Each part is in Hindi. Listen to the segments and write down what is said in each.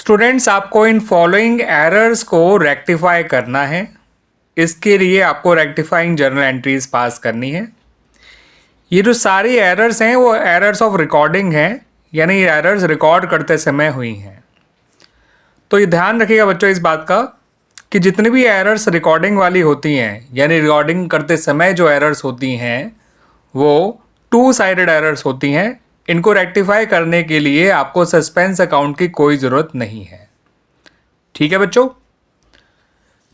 स्टूडेंट्स, आपको इन फॉलोइंग एरर्स को रेक्टिफाई करना है। इसके लिए आपको रेक्टिफाइंग जर्नल एंट्रीज पास करनी है। ये जो सारी एरर्स हैं वो एरर्स ऑफ रिकॉर्डिंग हैं, यानी एरर्स रिकॉर्ड करते समय हुई हैं। तो ये ध्यान रखिएगा बच्चों इस बात का कि जितनी भी एरर्स रिकॉर्डिंग वाली होती हैं, यानी रिकॉर्डिंग करते समय जो एरर्स होती हैं वो टू साइडेड एरर्स होती हैं। इनको रेक्टिफाई करने के लिए आपको सस्पेंस अकाउंट की कोई ज़रूरत नहीं है। ठीक है बच्चों,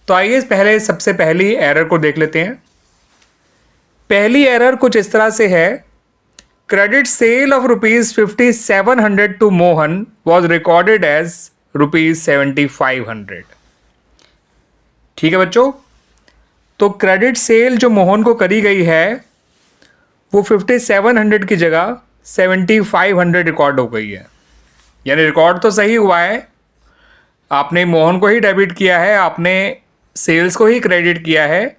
तो आइए पहले सबसे पहली एरर को देख लेते हैं। पहली एरर कुछ इस तरह से है, credit sale of ₹5700 to Mohan was recorded as ₹7500। ठीक है बच्चों, तो क्रेडिट सेल जो मोहन को करी गई है वो 5700 की जगह 7500 रिकॉर्ड हो गई है। यानी रिकॉर्ड तो सही हुआ है, आपने मोहन को ही डेबिट किया है, आपने सेल्स को ही क्रेडिट किया है,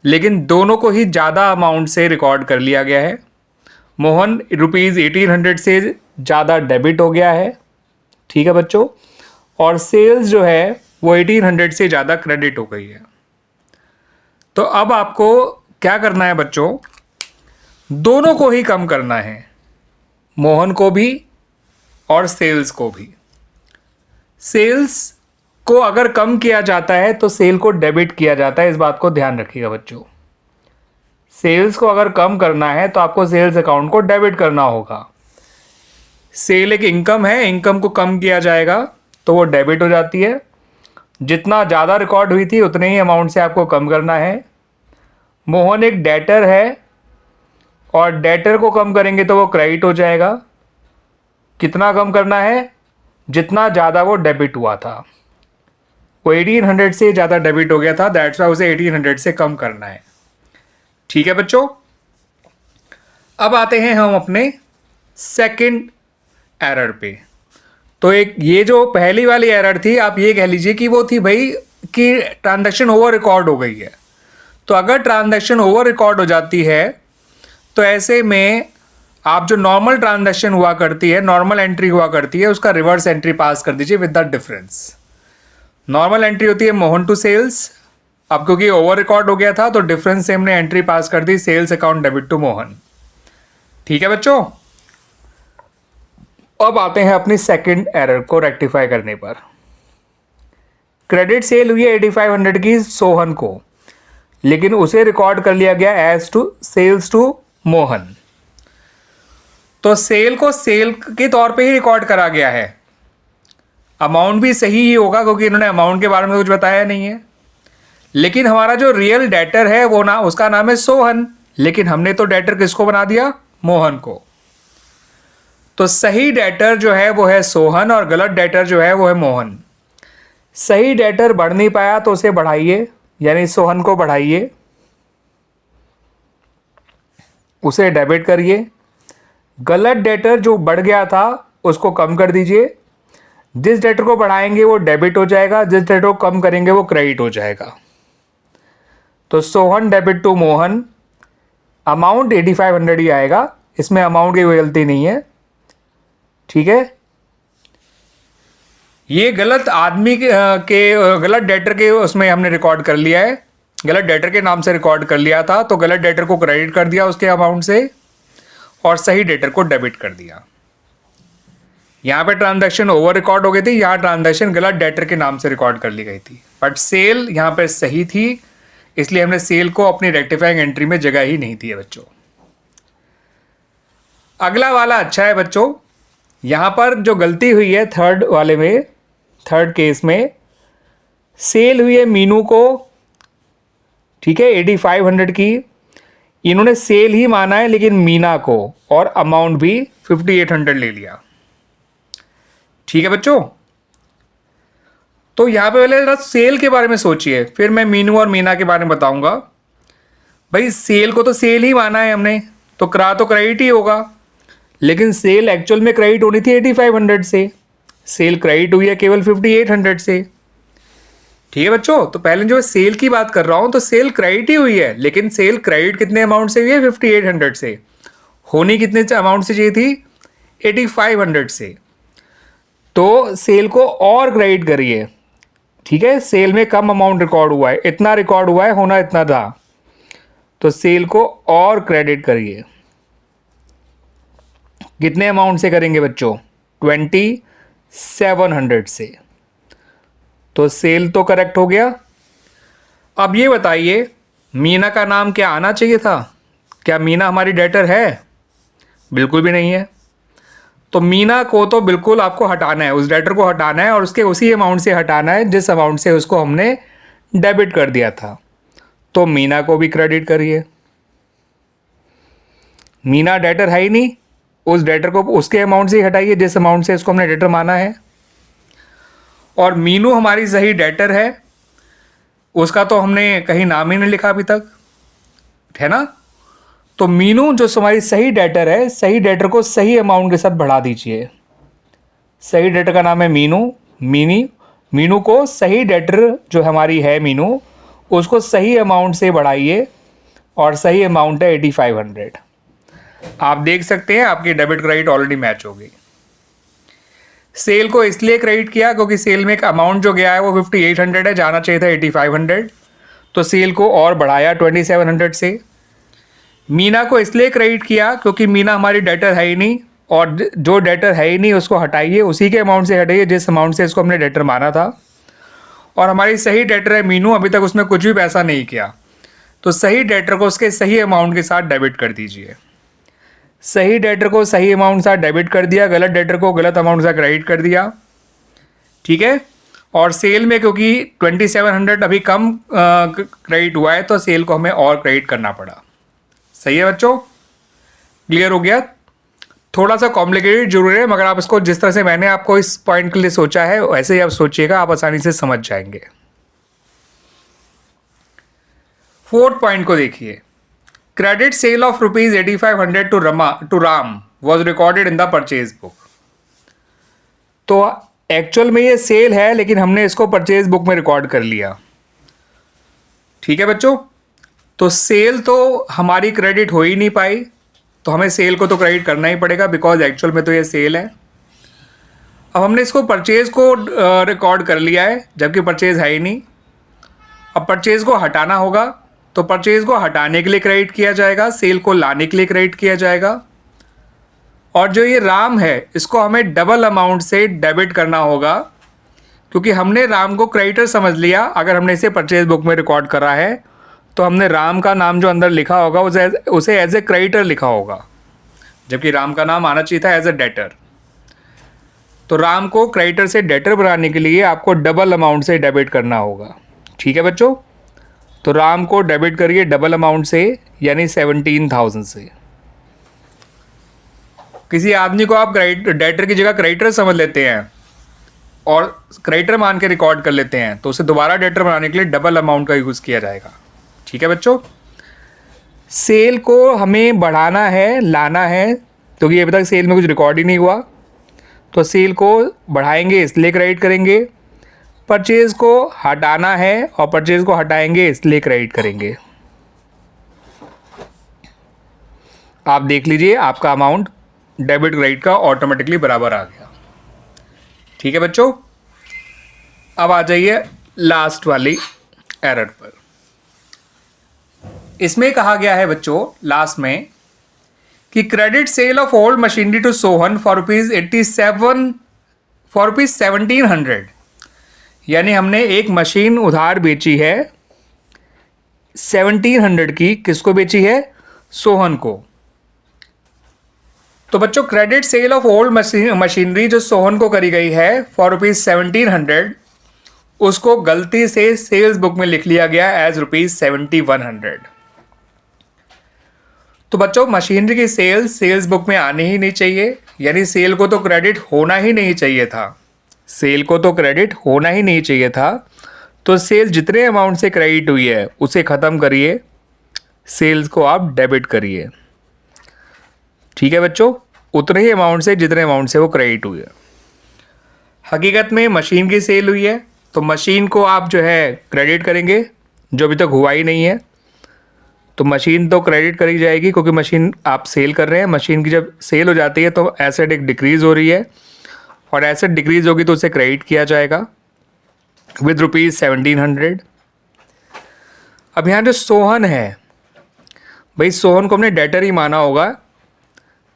लेकिन दोनों को ही ज़्यादा अमाउंट से रिकॉर्ड कर लिया गया है। मोहन ₹1800 से ज़्यादा डेबिट हो गया है। ठीक है बच्चों, और सेल्स जो है वो 1800 से ज़्यादा क्रेडिट हो गई है। तो अब आपको क्या करना है बच्चों, दोनों को ही कम करना है, मोहन को भी और सेल्स को भी। सेल्स को अगर कम किया जाता है तो सेल को डेबिट किया जाता है, इस बात को ध्यान रखिएगा बच्चों। सेल्स को अगर कम करना है तो आपको सेल्स अकाउंट को डेबिट करना होगा। सेल एक इनकम है, इनकम को कम किया जाएगा तो वो डेबिट हो जाती है। जितना ज़्यादा रिकॉर्ड हुई थी उतने ही अमाउंट से आपको कम करना है। मोहन एक डेटर है और डेटर को कम करेंगे तो वो क्रेडिट हो जाएगा। कितना कम करना है, जितना ज़्यादा वो डेबिट हुआ था। वो 1800 से ज़्यादा डेबिट हो गया था, दैट्स वाई उसे 1800 से कम करना है। ठीक है बच्चों, अब आते हैं हम अपने सेकंड एरर पे। तो एक ये जो पहली वाली एरर थी, आप ये कह लीजिए कि वो थी भाई कि ट्रांजैक्शन ओवर रिकॉर्ड हो गई है। तो अगर ट्रांजैक्शन ओवर रिकॉर्ड हो जाती है तो ऐसे में आप जो नॉर्मल ट्रांजैक्शन हुआ करती है, नॉर्मल एंट्री हुआ करती है, उसका रिवर्स एंट्री पास कर दीजिए with the difference. Normal entry होती है मोहन टू सेल्स, अब क्योंकि ओवर रिकॉर्ड हो गया था तो डिफरेंस से हमने एंट्री पास कर दी sales account debit to Mohan. ठीक है बच्चों, अब आते हैं अपनी सेकंड एरर को रेक्टिफाई करने पर। क्रेडिट सेल हुई है 8500 की सोहन को, लेकिन उसे रिकॉर्ड कर लिया गया as to sales to Mohan. तो सेल को सेल के तौर पे ही रिकॉर्ड करा गया है। अमाउंट भी सही ही होगा क्योंकि इन्होंने अमाउंट के बारे में कुछ बताया नहीं है। लेकिन हमारा जो रियल डेटर है वो ना, उसका नाम है सोहन, लेकिन हमने तो डेटर किसको बना दिया, मोहन को। तो सही डेटर जो है वो है सोहन और गलत डेटर जो है वो है मोहन। सही डेटर बढ़ नहीं पाया तो उसे बढ़ाइए, यानी सोहन को बढ़ाइए, उसे डेबिट करिए। गलत डेटर जो बढ़ गया था उसको कम कर दीजिए। जिस डेटर को बढ़ाएंगे वो डेबिट हो जाएगा, जिस डेटर को कम करेंगे वो क्रेडिट हो जाएगा। तो Sohan debit to Mohan, amount 8500 ही आएगा, इसमें अमाउंट की कोई गलती नहीं है। ठीक है, ये गलत आदमी के गलत डेटर के उसमें हमने रिकॉर्ड कर लिया है, गलत डेटर के नाम से रिकॉर्ड कर लिया था, तो गलत डेटर को क्रेडिट कर दिया उसके अमाउंट से और सही डेटर को डेबिट कर दिया। यहाँ पे ट्रांजैक्शन ओवर रिकॉर्ड हो गई थी, यहाँ ट्रांजैक्शन गलत डेटर के नाम से रिकॉर्ड कर ली गई थी, बट सेल यहाँ पे सही थी, इसलिए हमने सेल को अपनी रेक्टिफाइंग एंट्री में जगह ही नहीं दी है बच्चों। अगला वाला अच्छा है बच्चों, यहाँ पर जो गलती हुई है थर्ड वाले में, थर्ड केस में सेल हुई है मीनू को, ठीक है, 8500 की। इन्होंने सेल ही माना है लेकिन मीना को, और अमाउंट भी 5800 ले लिया। ठीक है बच्चों, तो यहाँ पे पहले जरा सेल के बारे में सोचिए, फिर मैं मीनू और मीना के बारे में बताऊंगा। भाई सेल को तो सेल ही माना है हमने, तो क्रेडिट ही होगा, लेकिन सेल एक्चुअल में क्रेडिट होनी थी 8500 से, सेल क्रेडिट हुई है केवल 5800 से। ठीक है बच्चों, तो पहले जो सेल की बात कर रहा हूं तो सेल क्रेडिट ही हुई है, लेकिन सेल क्रेडिट कितने अमाउंट से हुई है, 5800 से। होनी कितने अमाउंट से चाहिए थी, 8500 से। तो सेल को और क्रेडिट करिए, ठीक है। सेल में कम अमाउंट रिकॉर्ड हुआ है, इतना रिकॉर्ड हुआ है, होना इतना था, तो सेल को और क्रेडिट करिए। कितने अमाउंट से करेंगे बच्चों? 2700 से। तो सेल तो करेक्ट हो गया। अब ये बताइए, मीना का नाम क्या आना चाहिए था? क्या मीना हमारी डेटर है? बिल्कुल भी नहीं है। तो मीना को तो बिल्कुल आपको हटाना है, उस डेटर को हटाना है और उसके उसी अमाउंट से हटाना है जिस अमाउंट से उसको हमने डेबिट कर दिया था। तो मीना को भी क्रेडिट करिए। मीना डेटर है ही नहीं, उस डेटर को उसके अमाउंट से ही हटाइए जिस अमाउंट से उसको हमने डेटर माना है। और मीनू हमारी सही डेटर है, उसका तो हमने कहीं नाम ही नहीं लिखा अभी तक, है ना। तो मीनू जो हमारी सही डेटर है, सही डेटर को सही अमाउंट के साथ बढ़ा दीजिए। सही डेटर का नाम है मीनू। मीनू को सही डेटर जो हमारी है मीनू, उसको सही अमाउंट से बढ़ाइए और सही अमाउंट है 8500। आप देख सकते हैं आपकी डेबिट क्रेडिट ऑलरेडी मैच हो गई। सेल को इसलिए क्रेडिट किया क्योंकि सेल में एक अमाउंट जो गया है वो 5800 है, जाना चाहिए था 8500, तो सेल को और बढ़ाया 2700 से। मीना को इसलिए क्रेडिट किया क्योंकि मीना हमारी डेटर है ही नहीं, और जो डेटर है ही नहीं उसको हटाइए, उसी के अमाउंट से हटाइए जिस अमाउंट से इसको हमने डेटर माना था। और हमारी सही डेटर है मीनू, अभी तक उसमें कुछ भी पैसा नहीं किया, तो सही डेटर को उसके सही अमाउंट के साथ डेबिट कर दीजिए। सही डेटर को सही अमाउंट के साथ डेबिट कर दिया, गलत डेटर को गलत अमाउंट के साथ क्रेडिट कर दिया, ठीक है। और सेल में क्योंकि 2700 अभी कम क्रेडिट हुआ है, तो सेल को हमें और क्रेडिट करना पड़ा। सही है बच्चों, क्लियर हो गया। थोड़ा सा कॉम्प्लिकेटेड जरूर है, मगर आप इसको जिस तरह से मैंने आपको इस पॉइंट के लिए सोचा है वैसे ही आप सोचिएगा, आप आसानी से समझ जाएंगे। 4th पॉइंट को देखिए, credit sale of ₹8500 to Ram was recorded in the purchase book. तो एक्चुअल में ये सेल है, लेकिन हमने इसको परचेज बुक में रिकॉर्ड कर लिया, ठीक है बच्चों। तो सेल तो हमारी क्रेडिट हो ही नहीं पाई, तो हमें सेल को तो क्रेडिट करना ही पड़ेगा, बिकॉज एक्चुअल में तो ये सेल है। अब हमने इसको परचेज को रिकॉर्ड कर लिया है, जबकि परचेज है ही नहीं। अब परचेज को हटाना होगा, तो परचेज को हटाने के लिए क्रेडिट किया जाएगा, सेल को लाने के लिए क्रेडिट किया जाएगा। और जो ये राम है, इसको हमें डबल अमाउंट से डेबिट करना होगा, क्योंकि हमने राम को क्रेडिटर समझ लिया। अगर हमने इसे परचेज बुक में रिकॉर्ड करा है, तो हमने राम का नाम जो अंदर लिखा होगा उसे एज ए क्रेडिटर लिखा होगा, जबकि राम का नाम आना चाहिए था एज ए डेटर। तो राम को क्रेडिटर से डेटर बनाने के लिए आपको डबल अमाउंट से डेबिट करना होगा, ठीक है बच्चों। तो राम को डेबिट करिए डबल अमाउंट से, यानी 17,000 से। किसी आदमी को आप डेटर की जगह क्रेडिटर समझ लेते हैं और क्रेडिटर मान के रिकॉर्ड कर लेते हैं, तो उसे दोबारा डेटर बनाने के लिए डबल अमाउंट का यूज़ किया जाएगा, ठीक है बच्चों। सेल को हमें बढ़ाना है, लाना है, क्योंकि अभी तक सेल में कुछ रिकॉर्ड ही नहीं हुआ, तो सेल को बढ़ाएंगे इसलिए क्रेडिट करेंगे। परचेज को हटाना है और परचेज को हटाएंगे इसलिए क्रेडिट करेंगे। आप देख लीजिए आपका अमाउंट डेबिट क्रेडिट का ऑटोमेटिकली बराबर आ गया, ठीक है बच्चों। अब आ जाइए लास्ट वाली एरर पर। इसमें कहा गया है बच्चों लास्ट में कि credit sale of old machinery to Sohan for ₹1700, यानी हमने एक मशीन उधार बेची है 1700 की। किसको बेची है? सोहन को। तो बच्चों credit sale of old machinery जो सोहन को करी गई है फॉर ₹1700, उसको गलती से सेल्स बुक में लिख लिया गया एज ₹7100। तो बच्चों मशीनरी की सेल्स बुक में आनी ही नहीं चाहिए, यानी सेल को तो क्रेडिट होना ही नहीं चाहिए था। सेल को तो क्रेडिट होना ही नहीं चाहिए था। तो सेल जितने अमाउंट से क्रेडिट हुई है उसे ख़त्म करिए, सेल्स को आप डेबिट करिए, ठीक है बच्चों। उतने ही अमाउंट से जितने अमाउंट से वो क्रेडिट हुई है। हकीकत में मशीन की सेल हुई है, तो मशीन को आप जो है क्रेडिट करेंगे, जो अभी तक हुआ ही नहीं है। तो मशीन तो क्रेडिट करी जाएगी, क्योंकि मशीन आप सेल कर रहे हैं। मशीन की जब सेल हो जाती है तो एसेट एक डिक्रीज़ हो रही है, और एसेट डिक्रीज होगी तो उसे क्रेडिट किया जाएगा विद ₹1700। अब यहाँ जो सोहन है भाई, सोहन को हमने डेटर ही माना होगा,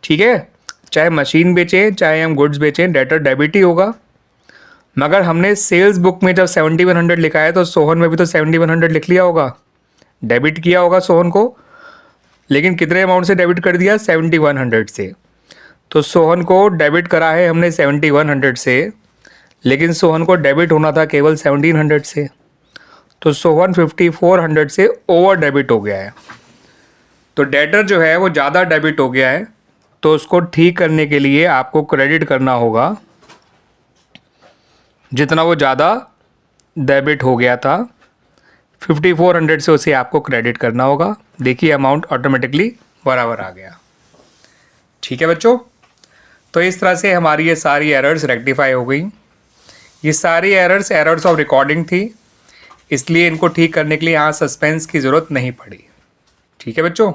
ठीक है, चाहे मशीन बेचें चाहे हम गुड्स बेचें, डेटर डेबिट ही होगा। मगर हमने सेल्स बुक में जब 7100 लिखा है तो सोहन में भी तो 7100 लिख लिया होगा, डेबिट किया होगा सोहन को, लेकिन कितने अमाउंट से डेबिट कर दिया? 7100 से। तो सोहन को डेबिट करा है हमने 7100 से, लेकिन सोहन को डेबिट होना था केवल 1700 से। तो सोहन 5400 से ओवर डेबिट हो गया है। तो डेटर जो है वो ज़्यादा डेबिट हो गया है, तो उसको ठीक करने के लिए आपको क्रेडिट करना होगा जितना वो ज़्यादा डेबिट हो गया था, 5400 से उसे आपको क्रेडिट करना होगा। देखिए अमाउंट ऑटोमेटिकली बराबर आ गया। ठीक है बच्चों, तो इस तरह से हमारी ये सारी एरर्स रेक्टिफाई हो गई। ये सारी एरर्स ऑफ रिकॉर्डिंग थी, इसलिए इनको ठीक करने के लिए यहाँ सस्पेंस की ज़रूरत नहीं पड़ी। ठीक है बच्चों।